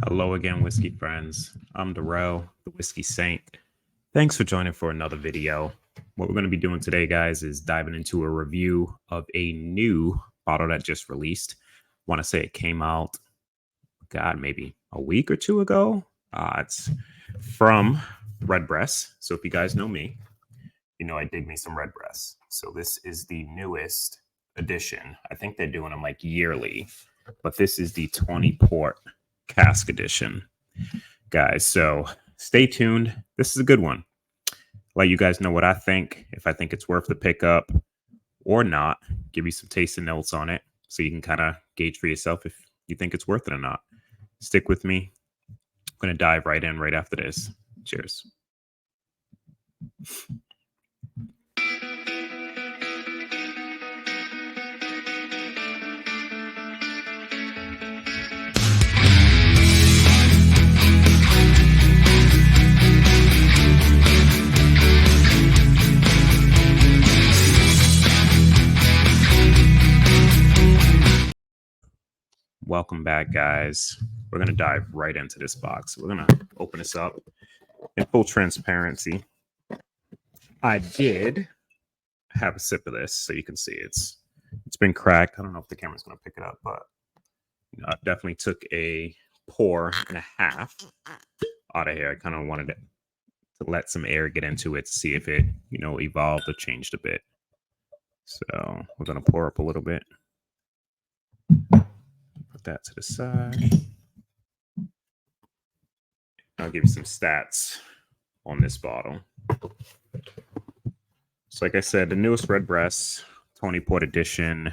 Hello again, Whiskey friends. I'm Darrell, the Whiskey Saint. Thanks for joining for another video. What we're going to be doing today, guys, is diving into a review of a new bottle that just released. Want to say it came out, God, maybe a week or two ago. It's from Redbreast. So if you guys know me, you know I dig me some Redbreast. So this is the newest edition. I think they're doing them like yearly, but this is the Tawny Port Cask Edition, guys. So stay tuned. This is a good one. Let you guys know what I think, if I think it's worth the pickup or not. Give you some tasting notes on it so you can kind of gauge for yourself if you think it's worth it or not. Stick with me. I'm going to dive right in right after this. Cheers. Welcome back, guys. We're going to dive right into this box. We're going to open this up in full transparency. I did have a sip of this, so you can see it's been cracked. I don't know if the camera's going to pick it up, but I definitely took a pour and a half out of here. I kind of wanted it to let some air get into it to see if it, evolved or changed a bit. So we're going to pour up a little bit. Put that to the side. I'll give you some stats on this bottle. So like I said, the newest Redbreast Tawny Port Edition.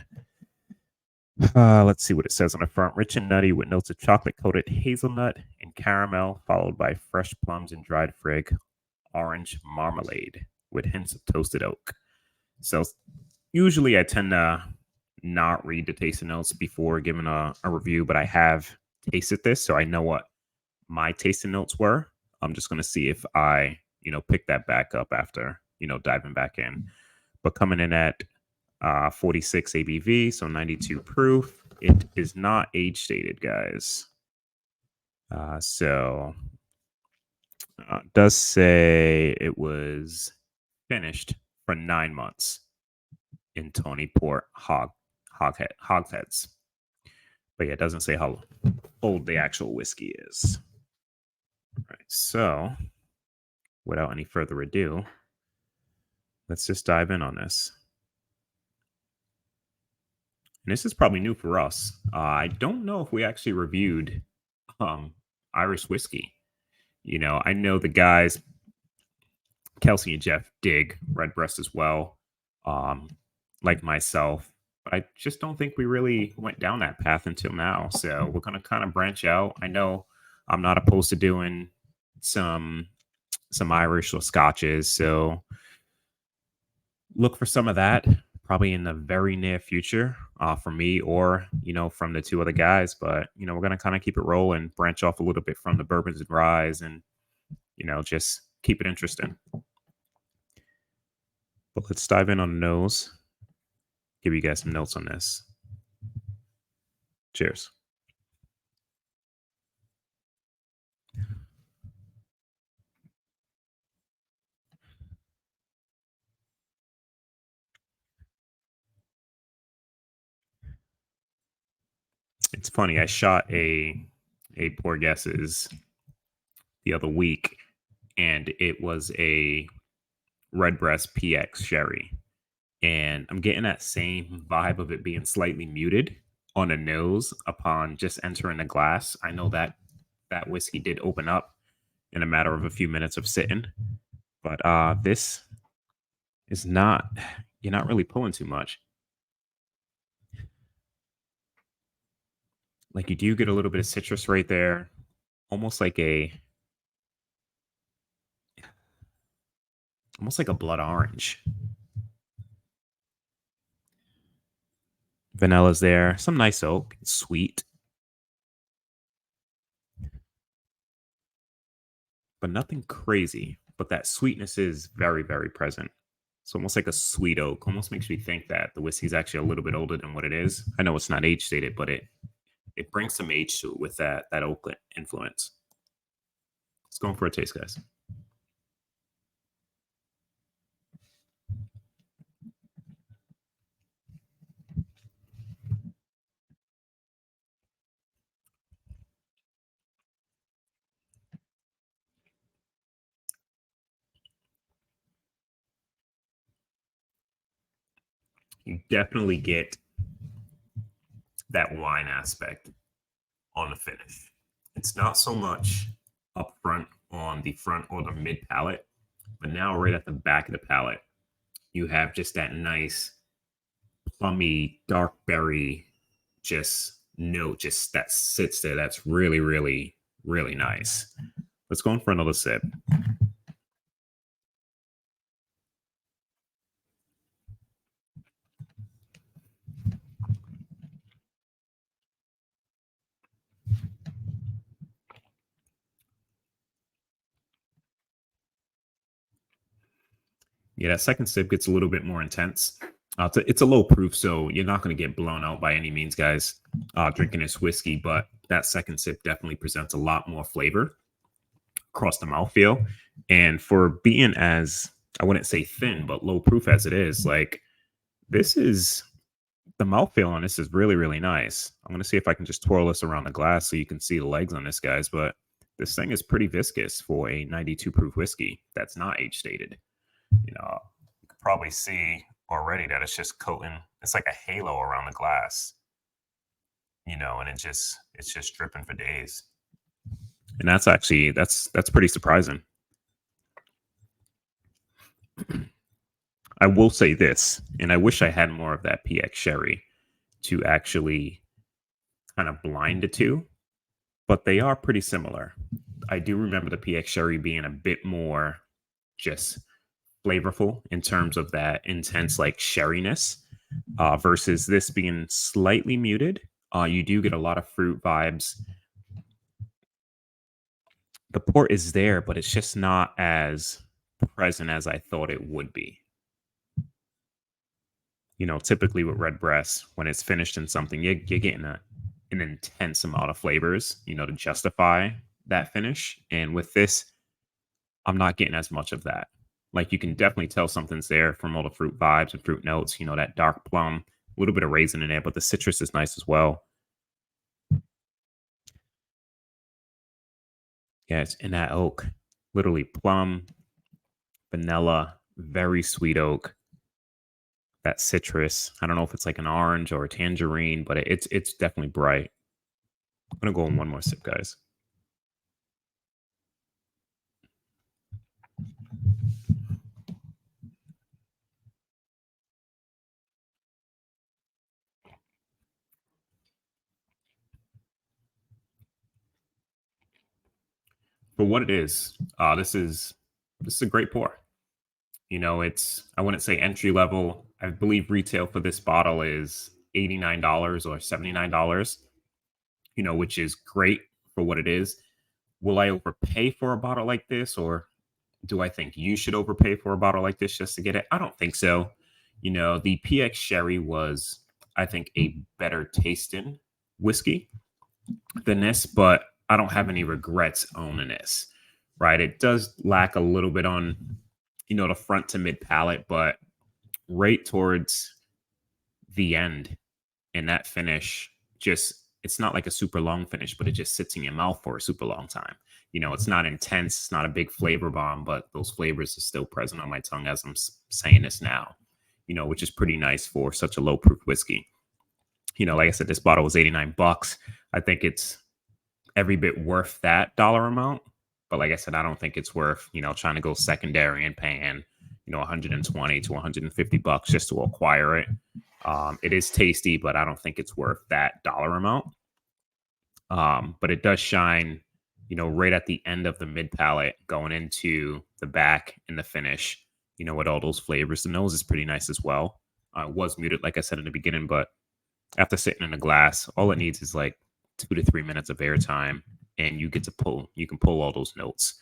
Let's see what it says on the front. Rich and nutty with notes of chocolate-coated hazelnut and caramel, followed by fresh plums and dried fig, orange marmalade with hints of toasted oak. So usually I tend to not read the tasting notes before giving a review, but I have tasted this, so I know what my tasting notes were. I'm just going to see if I, pick that back up after, diving back in. But coming in at 46 ABV, so 92 proof. It is not age stated, guys. So it does say it was finished for 9 months in Tawny Port hogsheads. But yeah, it doesn't say how old the actual whiskey is. All right, so without any further ado, let's just dive in on this. And this is probably new for us. I don't know if we actually reviewed Irish whiskey. I know the guys, Kelsey and Jeff, dig Redbreast as well, like myself. But I just don't think we really went down that path until now. So we're going to kind of branch out. I know I'm not opposed to doing some Irish or Scotches. So look for some of that probably in the very near future for me or, from the two other guys. But, we're going to kind of keep it rolling, branch off a little bit from the bourbons and ryes and, just keep it interesting. But let's dive in on the nose. Give you guys some notes on this. Cheers. It's funny. I shot a Poor Guesses the other week, and it was a Redbreast PX Sherry. And I'm getting that same vibe of it being slightly muted on the nose upon just entering the glass. I know that whiskey did open up in a matter of a few minutes of sitting, but this is not, you're not really pulling too much. Like you do get a little bit of citrus right there, almost like a blood orange. Vanilla's there, some nice oak, it's sweet, but nothing crazy. But that sweetness is very, very present. It's almost like a sweet oak. Almost makes me think that the whiskey's actually a little bit older than what it is. I know it's not age stated, but it it brings some age to it with that oak influence. Let's go for a taste, guys. You definitely get that wine aspect on the finish. It's not so much up front on the front or the mid palate, but now right at the back of the palate, you have just that nice plummy dark berry just note just that sits there. That's really, really, really nice. Let's go in for another sip. Yeah, that second sip gets a little bit more intense. It's a low proof, so you're not going to get blown out by any means, guys, drinking this whiskey. But that second sip definitely presents a lot more flavor across the mouthfeel. And for being as, I wouldn't say thin, but low proof as it is, like this is the mouthfeel on this is really, really nice. I'm going to see if I can just twirl this around the glass so you can see the legs on this, guys. But this thing is pretty viscous for a 92 proof whiskey that's not age stated. You know, you can probably see already that it's just coating. It's like a halo around the glass, and it's just dripping for days. And that's actually that's pretty surprising. I will say this, and I wish I had more of that PX sherry to actually kind of blind the two, but they are pretty similar. I do remember the PX sherry being a bit more just flavorful in terms of that intense like sherryness versus this being slightly muted. You do get a lot of fruit vibes. The port is there, but it's just not as present as I thought it would be. Typically with Redbreast, when it's finished in something, you're getting an intense amount of flavors, to justify that finish. And with this, I'm not getting as much of that. Like you can definitely tell something's there from all the fruit vibes and fruit notes, that dark plum, a little bit of raisin in there, but the citrus is nice as well. Yeah, it's in that oak, literally plum, vanilla, very sweet oak, that citrus. I don't know if it's like an orange or a tangerine, but it's definitely bright. I'm gonna go in one more sip, guys. For what it is, this is a great pour. It's I wouldn't say entry level. I believe retail for this bottle is $89 or $79. Which is great for what it is. Will I overpay for a bottle like this, or do I think you should overpay for a bottle like this just to get it? I don't think so. The PX Sherry was, I think, a better tasting whiskey than this, but I don't have any regrets owning this. Right? It does lack a little bit on, the front to mid palate, but right towards the end and that finish just it's not like a super long finish, but it just sits in your mouth for a super long time. It's not intense, it's not a big flavor bomb, but those flavors are still present on my tongue as I'm saying this now, which is pretty nice for such a low proof whiskey. Like I said, this bottle was $89. I think it's every bit worth that dollar amount. But like I said, I don't think it's worth, trying to go secondary and paying, 120 to 150 bucks just to acquire it. It is tasty, but I don't think it's worth that dollar amount. But it does shine, right at the end of the mid palate going into the back and the finish, with all those flavors. The nose is pretty nice as well. It was muted, like I said in the beginning, but after sitting in a glass, all it needs is like 2 to 3 minutes of airtime, and you can pull all those notes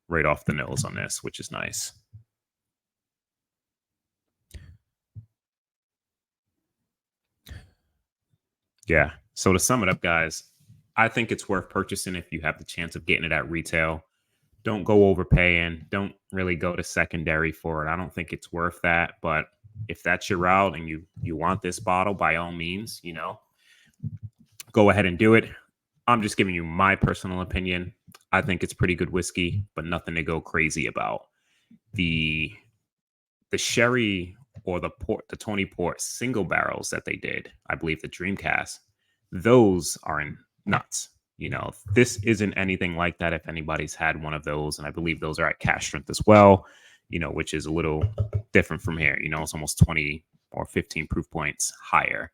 right off the nose on this, which is nice. Yeah, So to sum it up, guys, I think it's worth purchasing if you have the chance of getting it at retail. Don't go overpaying. Don't really go to secondary for it. I don't think it's worth that. But if that's your route and you want this bottle, by all means, go ahead and do it. I'm just giving you my personal opinion. I think it's pretty good whiskey, but nothing to go crazy about. The sherry or the Tawny Port single barrels that they did, I believe the Dreamcast, those are nuts. This isn't anything like that if anybody's had one of those. And I believe those are at cash strength as well, which is a little different from here. It's almost 20 or 15 proof points higher,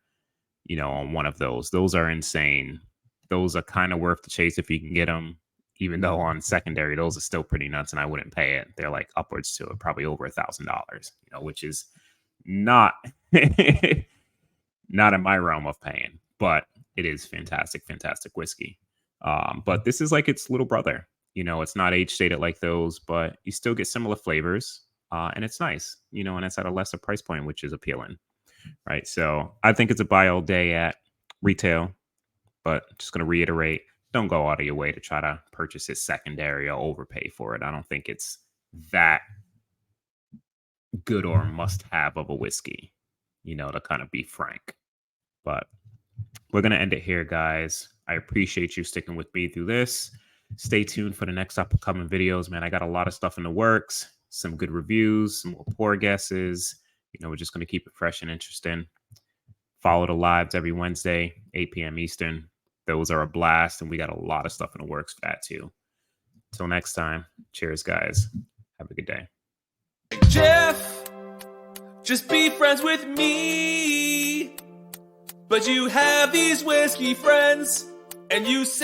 on one of those. Those are insane. Those are kind of worth the chase if you can get them, even though on secondary, those are still pretty nuts and I wouldn't pay it. They're like upwards to probably over $1,000, which is not, not in my realm of paying, but it is fantastic, fantastic whiskey. But this is like its little brother. It's not age stated like those, but you still get similar flavors. And it's nice, and it's at a lesser price point, which is appealing. Right. So I think it's a buy all day at retail, but just going to reiterate, don't go out of your way to try to purchase it secondary or overpay for it. I don't think it's that good or must have of a whiskey, to kind of be frank. But we're going to end it here, guys. I appreciate you sticking with me through this. Stay tuned for the next upcoming videos, man. I got a lot of stuff in the works, some good reviews, some more pour guesses. We're just going to keep it fresh and interesting. Follow the lives every Wednesday, 8 p.m. Eastern. Those are a blast, and we got a lot of stuff in the works for that too. Till next time, cheers, guys. Have a good day. Jeff, just be friends with me. But you have these whiskey friends, and you say